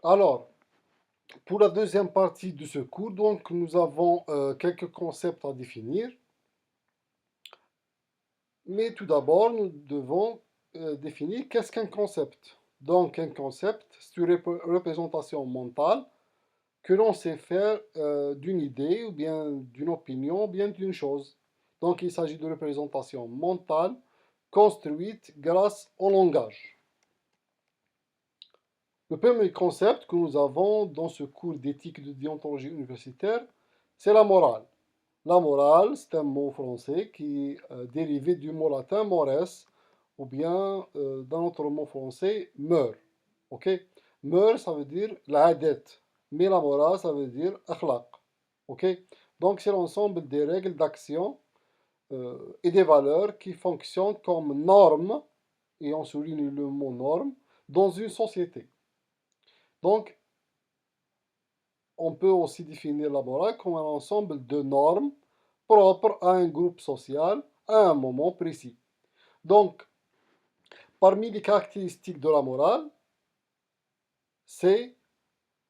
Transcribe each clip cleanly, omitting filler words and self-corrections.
Alors, pour la deuxième partie de ce cours, donc, nous avons quelques concepts à définir. Mais tout d'abord, nous devons définir qu'est-ce qu'un concept. Donc, un concept, c'est une représentation mentale que l'on sait faire d'une idée, ou bien d'une opinion, ou bien d'une chose. Donc, il s'agit de représentation mentale construite grâce au langage. Le premier concept que nous avons dans ce cours d'éthique de déontologie universitaire, c'est la morale. La morale, c'est un mot français qui est dérivé du mot latin mores, ou bien dans notre mot français, meur. Ok? Meur, ça veut dire la adet, mais la morale, ça veut dire akhlaq. Ok? Donc, c'est l'ensemble des règles d'action et des valeurs qui fonctionnent comme normes, et on souligne le mot norme, dans une société. Donc, on peut aussi définir la morale comme un ensemble de normes propres à un groupe social à un moment précis. Donc, parmi les caractéristiques de la morale, c'est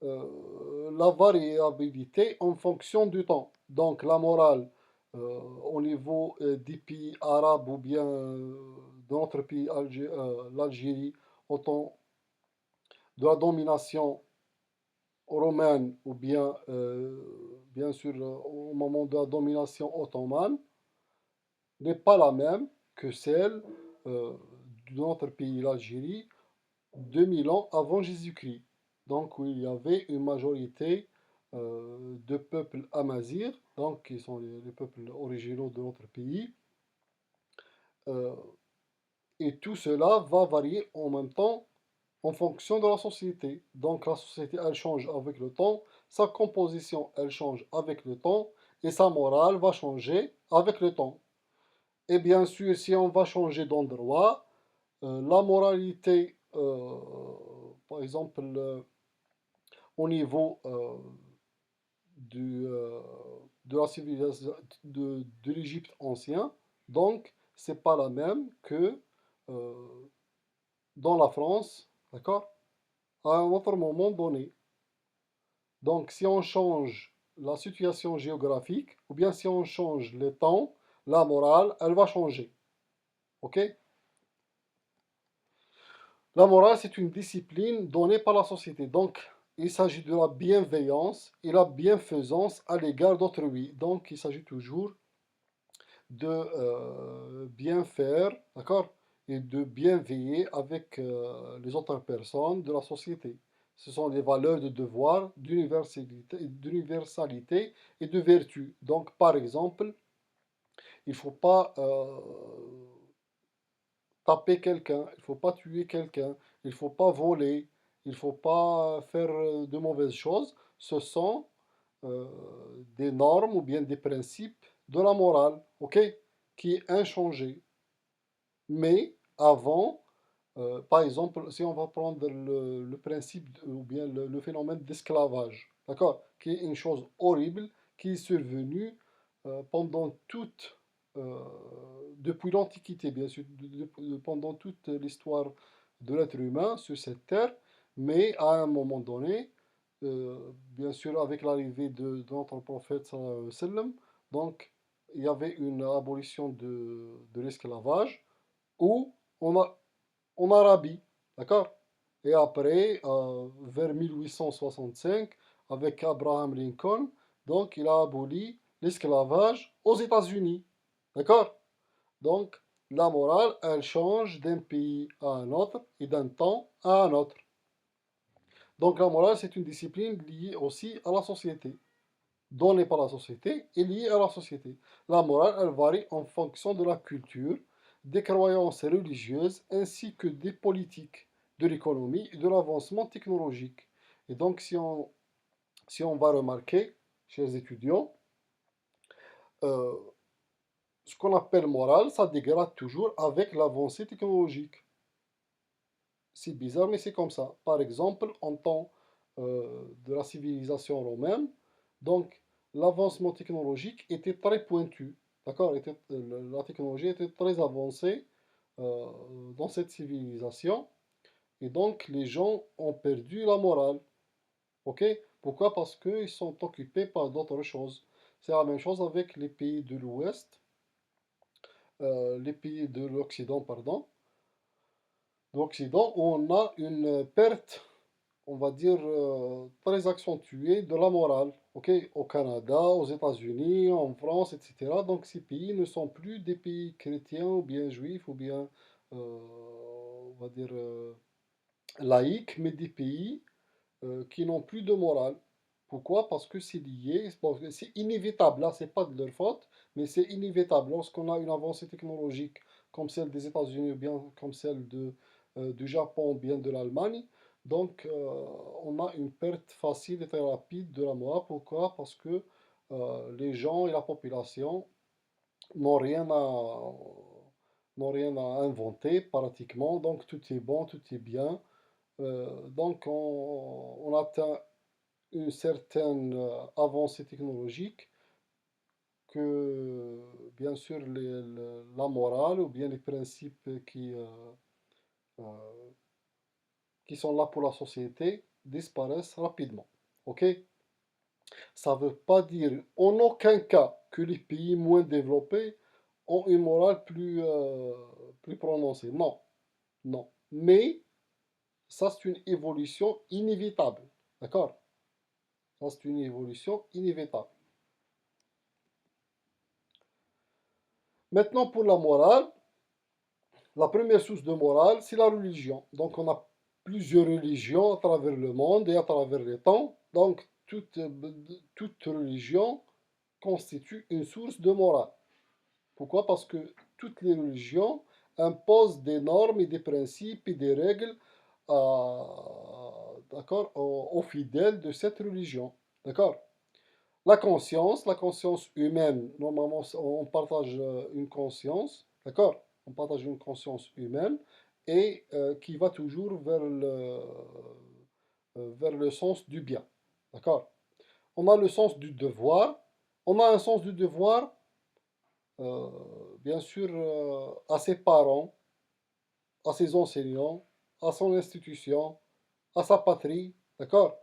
la variabilité en fonction du temps. Donc, la morale au niveau des pays arabes ou bien de notre pays, l'Algérie, au temps de la domination romaine ou bien, bien sûr, au moment de la domination ottomane, n'est pas la même que celle euh, de notre pays, l'Algérie, 2000 ans avant Jésus-Christ. Donc, où il y avait une majorité de peuples amazirs, donc qui sont les peuples originaux de notre pays, euh, et tout cela va varier en même temps en fonction de la société. Donc la société, elle change avec le temps, sa composition, elle change avec le temps, et sa morale va changer avec le temps. Et bien sûr, si on va changer d'endroit, la moralité, par exemple, au niveau du, euh, de la civilisation de l'Égypte ancien, donc c'est pas la même que euh, dans la France, d'accord, à un autre moment donné. Donc, si on change la situation géographique, ou bien si on change le temps, la morale, elle va changer. OK? La morale, c'est une discipline donnée par la société. Donc, il s'agit de la bienveillance et la bienfaisance à l'égard d'autrui. Donc, il s'agit toujours de bien faire, d'accord? Et de bien veiller avec les autres personnes de la société. Ce sont les valeurs de devoir, d'universalité et de vertu. Donc, par exemple, il ne faut pas taper quelqu'un, il ne faut pas tuer quelqu'un, il ne faut pas voler, il ne faut pas faire de mauvaises choses. Ce sont euh, des normes ou bien des principes de la morale, ok, qui est inchangé. Mais avant, par exemple, si on va prendre le principe ou bien le phénomène d'esclavage, d'accord, qui est une chose horrible qui est survenue pendant toute, euh, depuis l'Antiquité, bien sûr, pendant toute l'histoire de l'être humain sur cette terre, mais à un moment donné, bien sûr, avec l'arrivée de notre prophète, sallallahu alayhi wa sallam, donc il y avait une abolition de l'esclavage ou en, en Arabie, d'accord? Et après, vers 1865, avec Abraham Lincoln, donc il a aboli l'esclavage aux États-Unis, d'accord? Donc, la morale, elle change d'un pays à un autre et d'un temps à un autre. Donc, la morale, c'est une discipline liée aussi à la société, donnée par la société et liée à la société. La morale, elle varie en fonction de la culture, des croyances religieuses ainsi que des politiques, de l'économie et de l'avancement technologique. Et donc, si on va remarquer, chers étudiants, euh, ce qu'on appelle morale, ça dégrade toujours avec l'avancée technologique. C'est bizarre, mais c'est comme ça. Par exemple, en temps de la civilisation romaine, donc l'avancement technologique était très pointu. D'accord? La technologie était très avancée dans cette civilisation. Et donc, les gens ont perdu la morale. Ok? Pourquoi? Parce qu'ils sont occupés par d'autres choses. C'est la même chose avec les pays de l'Ouest, les pays de l'Occident, pardon. L'Occident, on a une perte, on va dire, très accentuée de la morale. Ok? Au Canada, aux États-Unis, en France, etc. Donc ces pays ne sont plus des pays chrétiens ou bien juifs ou bien, on va dire, laïques, mais des pays qui n'ont plus de morale. Pourquoi? Parce que c'est lié, c'est inévitable. Là, c'est pas de leur faute, mais c'est inévitable. Lorsqu'on a une avancée technologique comme celle des États-Unis ou bien comme celle du Japon ou bien de l'Allemagne, donc on a une perte facile et très rapide de la morale. Pourquoi? Parce que les gens et la population n'ont rien à, n'ont rien à inventer pratiquement. Donc tout est bon, tout est bien. Donc on atteint une certaine avancée technologique que, bien sûr, la morale ou bien les principes euh, qui sont là pour la société disparaissent rapidement. Ok? Ça ne veut pas dire en aucun cas que les pays moins développés ont une morale plus prononcée. Non, non. Mais ça, c'est une évolution inévitable. D'accord? Ça, c'est une évolution inévitable. Maintenant, pour la morale, la première source de morale, c'est la religion. Donc, on a plusieurs religions à travers le monde et à travers les temps. Donc, toute religion constitue une source de morale. Pourquoi? Parce que toutes les religions imposent des normes et des principes et des règles d'accord, aux fidèles de cette religion. D'accord? La conscience humaine, normalement, on partage une conscience, d'accord? On partage une conscience humaine et qui va toujours vers le sens du bien, d'accord? On a le sens du devoir. On a un sens du devoir, euh, bien sûr, à ses parents, à ses enseignants, à son institution, à sa patrie, d'accord?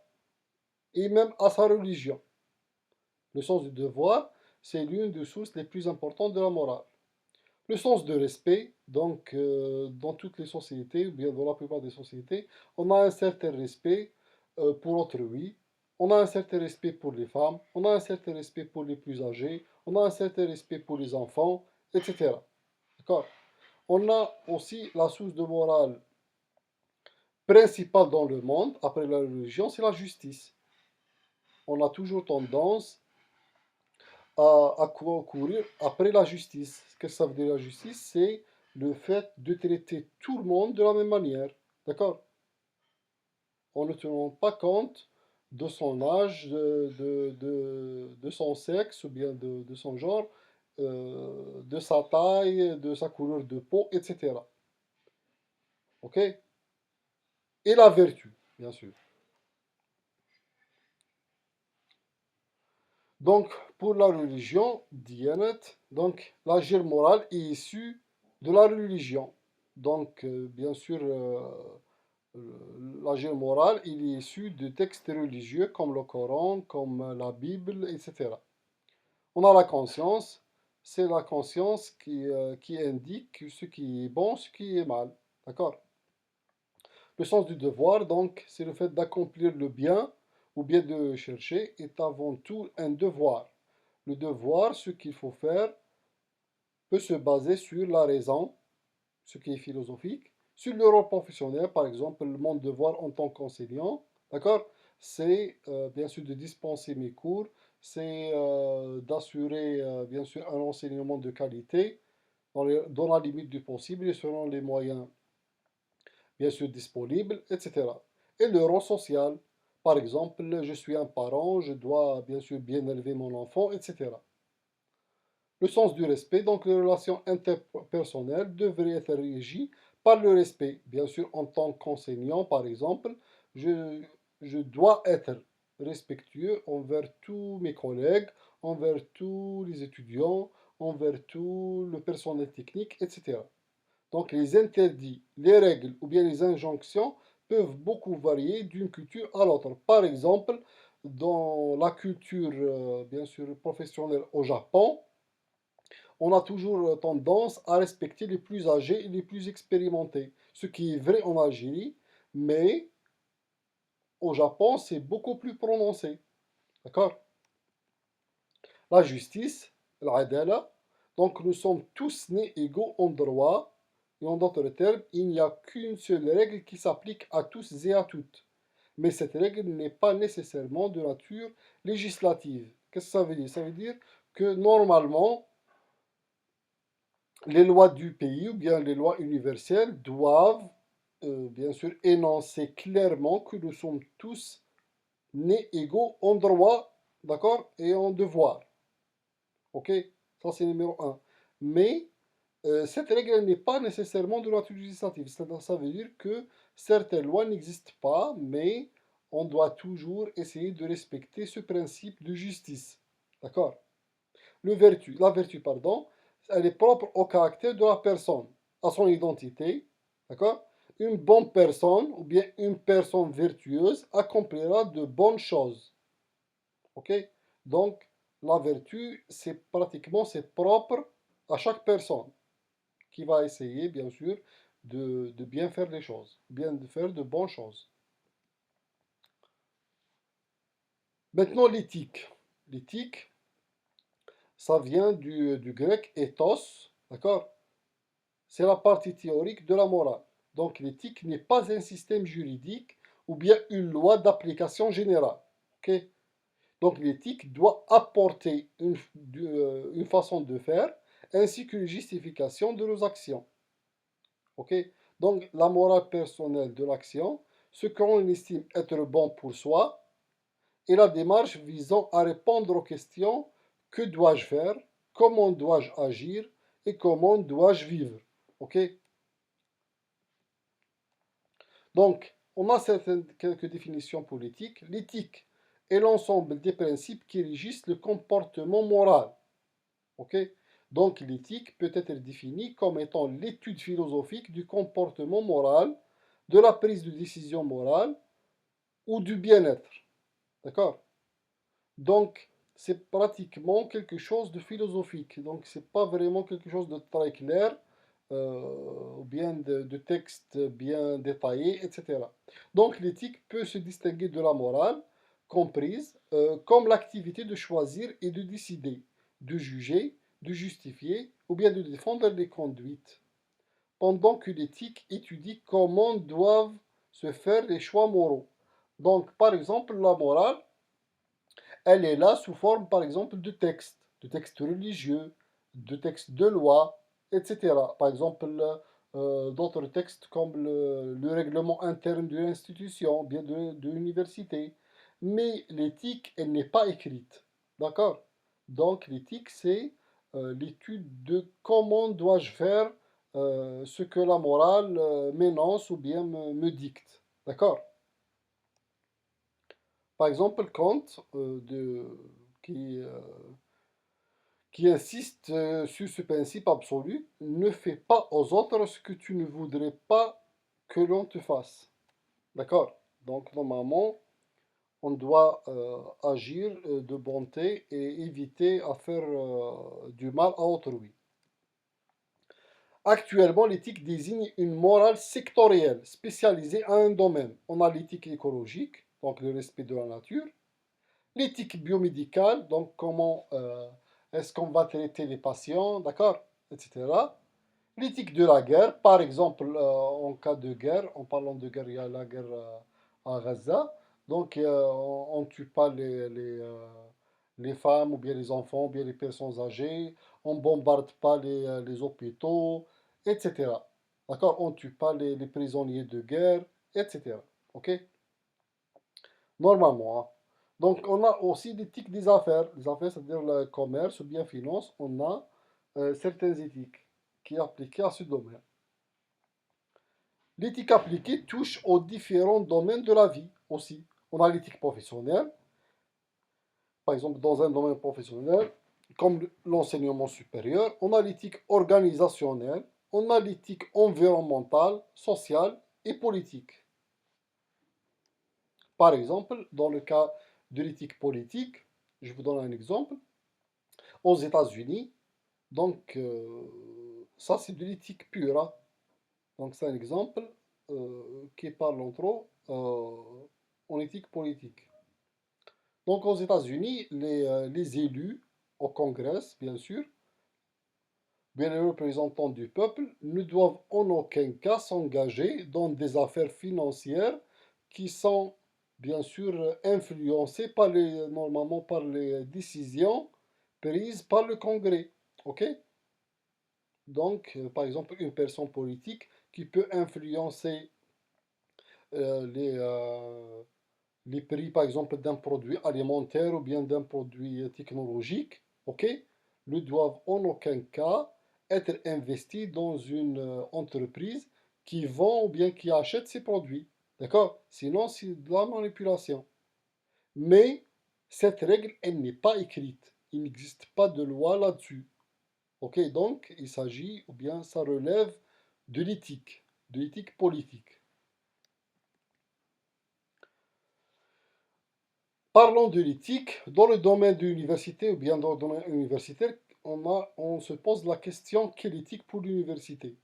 Et même à sa religion. Le sens du devoir, c'est l'une des sources les plus importantes de la morale. Le sens de respect, donc dans toutes les sociétés, ou bien dans la plupart des sociétés, on a un certain respect pour autrui, on a un certain respect pour les femmes, on a un certain respect pour les plus âgés, on a un certain respect pour les enfants, etc. D'accord? On a aussi la source de morale principale dans le monde, après la religion, c'est la justice. On a toujours tendance à courir après la justice. Ce que ça veut dire la justice, c'est le fait de traiter tout le monde de la même manière. D'accord? On ne tient pas compte de son âge, de son sexe ou bien de son genre, de sa taille, de sa couleur de peau, etc. Ok? Et la vertu, bien sûr. Donc, pour la religion, Diyanet, donc l'agir moral est issu de la religion. Donc, bien sûr, l'agir moral, il est issu de textes religieux comme le Coran, comme la Bible, etc. On a la conscience, c'est la conscience qui indique ce qui est bon, ce qui est mal. D'accord? Le sens du devoir, donc, c'est le fait d'accomplir le bien ou bien de chercher, est avant tout un devoir. Le devoir, ce qu'il faut faire, peut se baser sur la raison, ce qui est philosophique, sur le rôle professionnel, par exemple, mon devoir en tant qu'enseignant, d'accord? C'est bien sûr de dispenser mes cours, c'est d'assurer bien sûr un enseignement de qualité dans la limite du possible et selon les moyens bien sûr disponibles, etc. Et le rôle social, par exemple, je suis un parent, je dois bien sûr bien élever mon enfant, etc. Le sens du respect, donc les relations interpersonnelles devraient être régies par le respect. Bien sûr, en tant qu'enseignant, par exemple, je, je dois être respectueux envers tous mes collègues, envers tous les étudiants, envers tout le personnel technique, etc. Donc les interdits, les règles ou bien les injonctions peuvent beaucoup varier d'une culture à l'autre. Par exemple, dans la culture, bien sûr, professionnelle au Japon, on a toujours tendance à respecter les plus âgés et les plus expérimentés, ce qui est vrai en Algérie, mais au Japon, c'est beaucoup plus prononcé. D'accord? La justice, l'adala, donc nous sommes tous nés égaux en droit, et en d'autres termes, il n'y a qu'une seule règle qui s'applique à tous et à toutes. Mais cette règle n'est pas nécessairement de nature législative. Qu'est-ce que ça veut dire? Ça veut dire que normalement, les lois du pays ou bien les lois universelles doivent, bien sûr, énoncer clairement que nous sommes tous nés égaux en droit, d'accord, et en devoir. Ok? Ça, c'est numéro un. Mais cette règle n'est pas nécessairement de nature législative. C'est-à-dire, ça veut dire que certaines lois n'existent pas, mais on doit toujours essayer de respecter ce principe de justice. D'accord? La vertu, pardon, elle est propre au caractère de la personne, à son identité. D'accord? Une bonne personne ou bien une personne vertueuse accomplira de bonnes choses. Ok? Donc, la vertu, c'est propre à chaque personne qui va essayer, bien sûr, de bien faire les choses, bien de faire de bonnes choses. Maintenant, l'éthique. L'éthique, ça vient du grec ethos, d'accord? C'est la partie théorique de la morale. Donc, l'éthique n'est pas un système juridique ou bien une loi d'application générale. Ok? Donc l'éthique doit apporter une façon de faire ainsi qu'une justification de nos actions. Ok? Donc la morale personnelle de l'action, ce qu'on estime être bon pour soi, et la démarche visant à répondre aux questions que dois-je faire, comment dois-je agir et comment dois-je vivre. Ok? Donc, on a quelques définitions pour l'éthique. L'éthique est l'ensemble des principes qui régissent le comportement moral. Ok? Donc l'éthique peut être définie comme étant l'étude philosophique du comportement moral, de la prise de décision morale ou du bien-être. D'accord? Donc c'est pratiquement quelque chose de philosophique. Donc c'est pas vraiment quelque chose de très clair ou bien de texte bien détaillé, etc. Donc l'éthique peut se distinguer de la morale, comprise comme l'activité de choisir et de décider, de juger, de justifier ou bien de défendre les conduites, pendant que l'éthique étudie comment doivent se faire les choix moraux. Donc par exemple la morale, elle est là sous forme, par exemple, de textes religieux, de textes de loi, etc. Par exemple, d'autres textes comme le règlement interne de l'institution, bien de l'université. Mais l'éthique, elle n'est pas écrite. D'accord? Donc, l'éthique, c'est l'étude de comment dois-je faire ce que la morale m'énonce ou bien me dicte. D'accord? Par exemple, Kant, qui, euh, qui insiste sur ce principe absolu, ne fais pas aux autres ce que tu ne voudrais pas que l'on te fasse. D'accord? Donc, normalement, on doit agir de bonté et éviter à faire du mal à autrui. Actuellement, l'éthique désigne une morale sectorielle spécialisée à un domaine. On a l'éthique écologique, donc le respect de la nature, l'éthique biomédicale, donc comment est-ce qu'on va traiter les patients, d'accord, etc. L'éthique de la guerre, par exemple, en cas de guerre, en parlant de guerre, il y a la guerre à Gaza, donc on ne tue pas les femmes ou bien les enfants ou bien les personnes âgées, on ne bombarde pas les hôpitaux, etc. D'accord? On ne tue pas les prisonniers de guerre, etc. Ok? Normalement, hein. Donc, on a aussi l'éthique des affaires. Les affaires, c'est-à-dire le commerce ou bien finance, on a certaines éthiques qui sont appliquées à ce domaine. L'éthique appliquée touche aux différents domaines de la vie aussi. On a l'éthique professionnelle, par exemple dans un domaine professionnel, comme l'enseignement supérieur. On a l'éthique organisationnelle, on a l'éthique environnementale, sociale et politique. Par exemple, dans le cas de l'éthique politique, je vous donne un exemple. Aux États-Unis, donc ça c'est de l'éthique pure, hein. Donc c'est un exemple qui parle entre eux en éthique politique. Donc aux États-Unis, les élus au Congrès, bien sûr, bien les représentants du peuple, ne doivent en aucun cas s'engager dans des affaires financières qui sont bien sûr influencées normalement par les décisions prises par le Congrès. OK? Donc, par exemple, une personne politique qui peut influencer les prix, par exemple, d'un produit alimentaire ou bien d'un produit technologique, ok, ne doivent en aucun cas être investis dans une entreprise qui vend ou bien qui achète ces produits. D'accord? Sinon, c'est de la manipulation. Mais cette règle, elle n'est pas écrite. Il n'existe pas de loi là-dessus. Ok? Donc, il s'agit, ou bien ça relève de l'éthique politique. Parlons de l'éthique. Dans le domaine de l'université ou bien dans le domaine universitaire, on se pose la question quelle éthique pour l'université?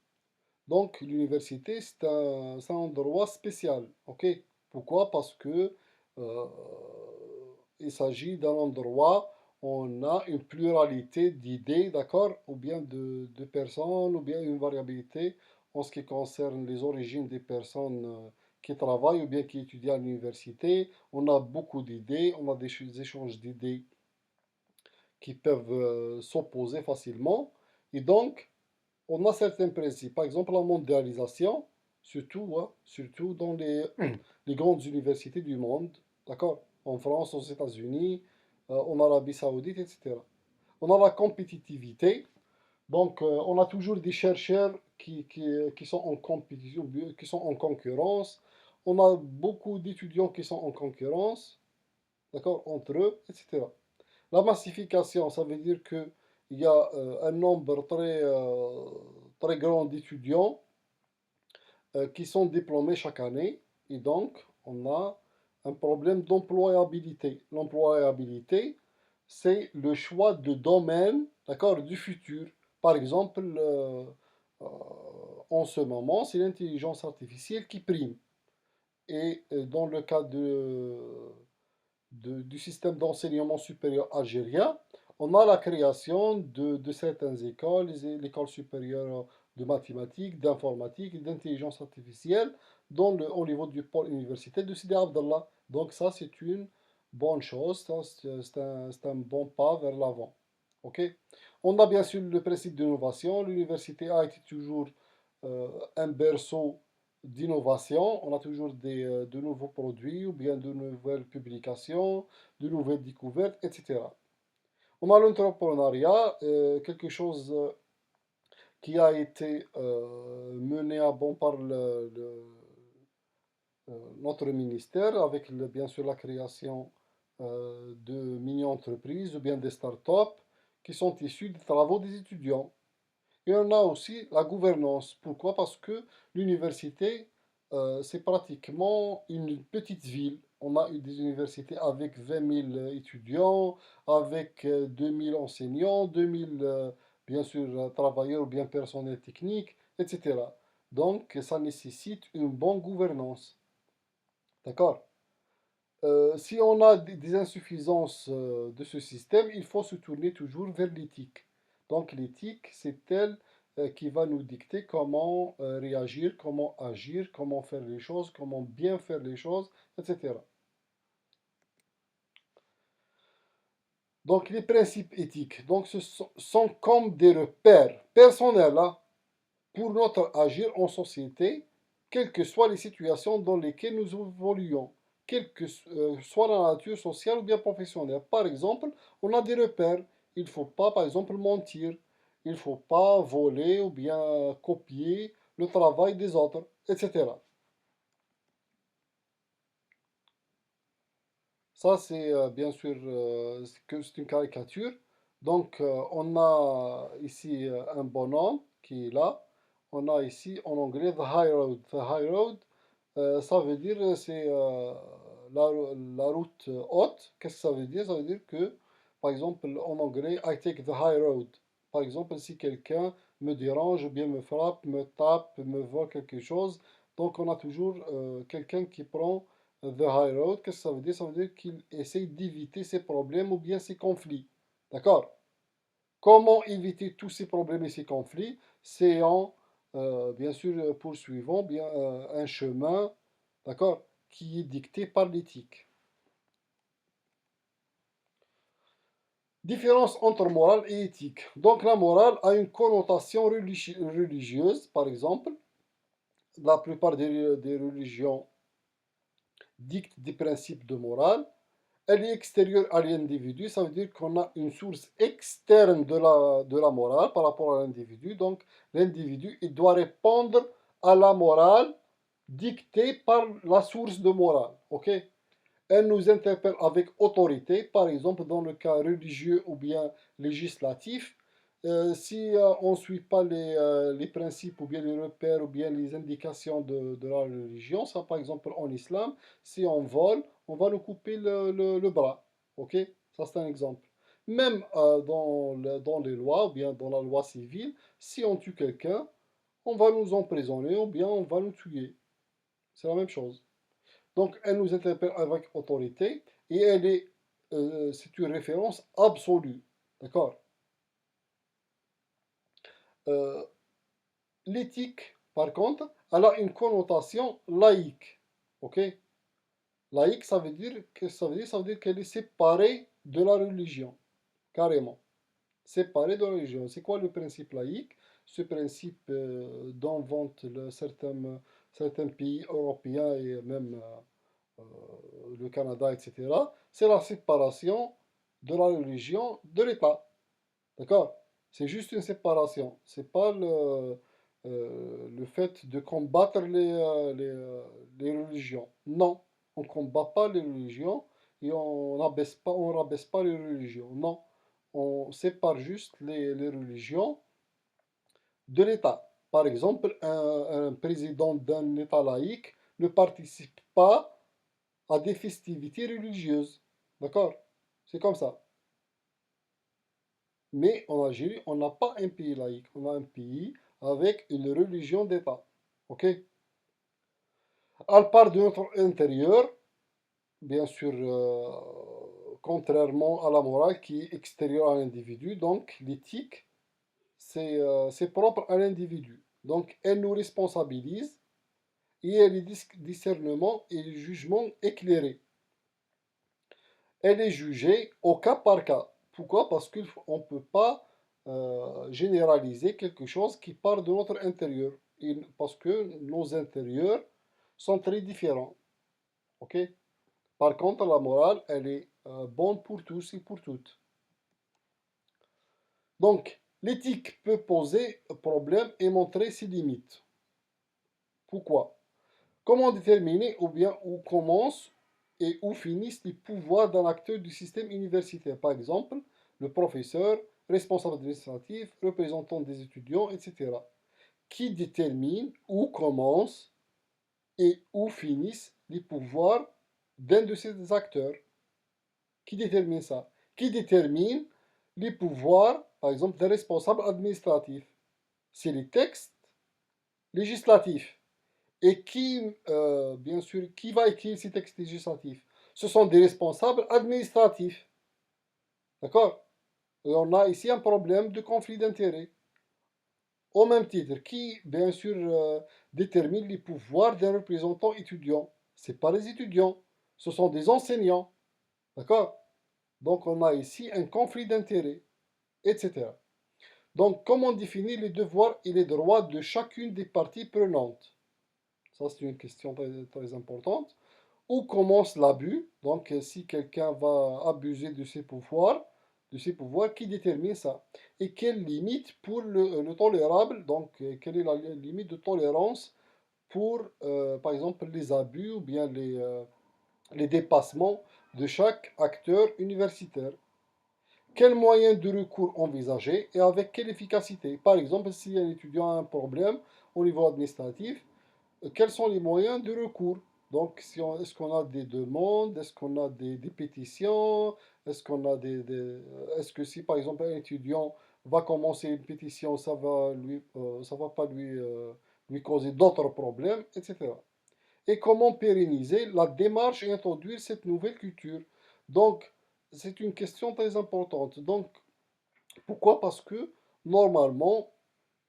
Donc, l'université, c'est un endroit spécial. Ok? Pourquoi? Parce que euh, il s'agit d'un endroit où on a une pluralité d'idées, d'accord? Ou bien de personnes, ou bien une variabilité en ce qui concerne les origines des personnes qui travaillent ou bien qui étudient à l'université. On a beaucoup d'idées, on a des échanges d'idées qui peuvent s'opposer facilement. Et donc, on a certains principes. Par exemple, la mondialisation, surtout, hein, surtout dans les grandes universités du monde, d'accord? En France, aux États-Unis, en Arabie Saoudite, etc. On a la compétitivité, donc on a toujours des chercheurs qui sont en compétition, qui sont en concurrence. On a beaucoup d'étudiants qui sont en concurrence, d'accord, entre eux, etc. La massification, ça veut dire qu'il y a un nombre très grand d'étudiants qui sont diplômés chaque année et donc on a un problème d'employabilité. L'employabilité, c'est le choix de domaine, d'accord, du futur. Par exemple, euh, en ce moment, c'est l'intelligence artificielle qui prime. Et dans le cas du système d'enseignement supérieur algérien, on a la création de certaines écoles, l'école supérieure de mathématiques, d'informatique et d'intelligence artificielle au niveau du pôle universitaire de Sidi Abdallah. Donc ça, c'est une bonne chose, c'est un bon pas vers l'avant. Ok? On a bien sûr le principe d'innovation. L'université a été toujours un berceau d'innovation. On a toujours de nouveaux produits ou bien de nouvelles publications, de nouvelles découvertes, etc. On a l'entrepreneuriat, quelque chose qui a été mené à bon par notre ministère avec bien sûr la création de mini-entreprises ou bien des startups qui sont issues des travaux des étudiants. Et on a aussi la gouvernance. Pourquoi? Parce que l'université, c'est pratiquement une petite ville. On a eu des universités avec 20 000 étudiants, avec 2 000 enseignants, 2 000, bien sûr, travailleurs ou bien personnel technique, etc. Donc, ça nécessite une bonne gouvernance. D'accord? Si on a des insuffisances de ce système, il faut se tourner toujours vers l'éthique. Donc l'éthique, c'est elle qui va nous dicter comment réagir, comment agir, comment faire les choses, comment bien faire les choses, etc. Donc les principes éthiques, donc sont comme des repères personnels hein, pour notre agir en société, quelles que soient les situations dans lesquelles nous évoluons, quelle que soit la nature sociale ou bien professionnelle. Par exemple, on a des repères. Il ne faut pas, par exemple, mentir. Il ne faut pas voler ou bien copier le travail des autres, etc. Ça, c'est bien sûr c'est une caricature. Donc, on a ici un bonhomme qui est là. On a ici en anglais the high road. The high road, ça veut dire c'est la route haute, qu'est-ce que ça veut dire? Ça veut dire que, par exemple, en anglais, I take the high road. Par exemple, si quelqu'un me dérange, ou bien me frappe, me tape, me vole quelque chose, donc on a toujours quelqu'un qui prend the high road. Qu'est-ce que ça veut dire? Ça veut dire qu'il essaye d'éviter ces problèmes ou bien ces conflits. D'accord? Comment éviter tous ces problèmes et ces conflits? C'est en, bien sûr, poursuivant bien, un chemin, d'accord, qui est dicté par l'éthique. Différence entre morale et éthique. Donc la morale a une connotation religieuse, par exemple. La plupart des religions dictent des principes de morale. Elle est extérieure à l'individu, ça veut dire qu'on a une source externe de la morale par rapport à l'individu. Donc l'individu, il doit répondre à la morale dictée par la source de morale. Ok? Elle nous interpelle avec autorité, par exemple dans le cas religieux ou bien législatif. Si on ne suit pas les principes ou bien les repères ou bien les indications de la religion, ça par exemple en islam, si on vole, on va nous couper le bras. Ok? Ça c'est un exemple. Même dans les lois ou bien dans la loi civile, si on tue quelqu'un, on va nous emprisonner ou bien on va nous tuer. C'est la même chose. Donc, elle nous interpelle avec autorité et c'est une référence absolue. D'accord? Euh, L'éthique, par contre, elle a une connotation laïque. Ok? Laïque, ça veut dire qu'elle est séparée de la religion, carrément. Séparée de la religion. C'est quoi le principe laïque? Ce principe dont vantent certains pays européens et même le Canada, etc., c'est la séparation de la religion de l'État. D'accord? C'est juste une séparation. C'est pas le fait de combattre les religions. Non, on ne combat pas les religions et on rabaisse pas les religions. Non, on sépare juste les religions de l'État. Par exemple, un président d'un État laïque ne participe pas à des festivités religieuses. D'accord? C'est comme ça. Mais en Algérie, on n'a pas un pays laïque. On a un pays avec une religion d'État. OK? Elle part de notre intérieur, bien sûr, contrairement à la morale qui est extérieure à l'individu. Donc, l'éthique, c'est propre à l'individu. Donc, elle nous responsabilise et elle est discernement et jugement éclairé. Elle est jugée au cas par cas. Pourquoi? Parce qu'on ne peut pas généraliser quelque chose qui part de notre intérieur. Parce que nos intérieurs sont très différents. Ok? Par contre, la morale, elle est bonne pour tous et pour toutes. Donc, l'éthique peut poser problème et montrer ses limites. Pourquoi? Comment déterminer ou bien où commencent et où finissent les pouvoirs d'un acteur du système universitaire? Par exemple, le professeur, responsable administratif, représentant des étudiants, etc. Qui détermine où commencent et où finissent les pouvoirs d'un de ces acteurs? Qui détermine ça? Qui détermine les pouvoirs, par exemple, d'un responsable administratif? C'est les textes législatifs. Et bien sûr, qui va écrire ces textes législatifs? Ce sont des responsables administratifs. D'accord? Et on a ici un problème de conflit d'intérêts. Au même titre, qui, bien sûr, détermine les pouvoirs d'un représentant étudiant? Ce pas les étudiants, ce sont des enseignants. D'accord? Donc, on a ici un conflit d'intérêts, etc. Donc, comment définir les devoirs et les droits de chacune des parties prenantes? Ça, c'est une question très, très importante. Où commence l'abus? Donc, si quelqu'un va abuser de ses pouvoirs, qui détermine ça? Et quelle limite pour le tolérable? Donc, quelle est la limite de tolérance pour, par exemple, les abus ou bien les dépassements de chaque acteur universitaire? Quels moyens de recours envisager et avec quelle efficacité? Par exemple, si un étudiant a un problème au niveau administratif, quels sont les moyens de recours? Donc, est-ce qu'on a des demandes, est-ce qu'on a des pétitions, est-ce qu'on a est-ce que si par exemple un étudiant va commencer une pétition, ça va pas lui causer d'autres problèmes, etc. Et comment pérenniser la démarche et introduire cette nouvelle culture. Donc, c'est une question très importante. Donc, pourquoi? Parce que normalement,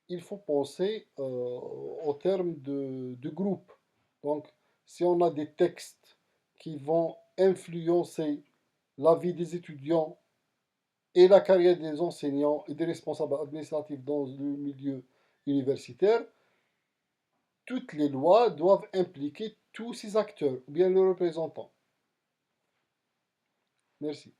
il faut penser au terme de groupe. Donc, si on a des textes qui vont influencer la vie des étudiants et la carrière des enseignants et des responsables administratifs dans le milieu universitaire, toutes les lois doivent impliquer tous ces acteurs, ou bien leurs représentants. Merci.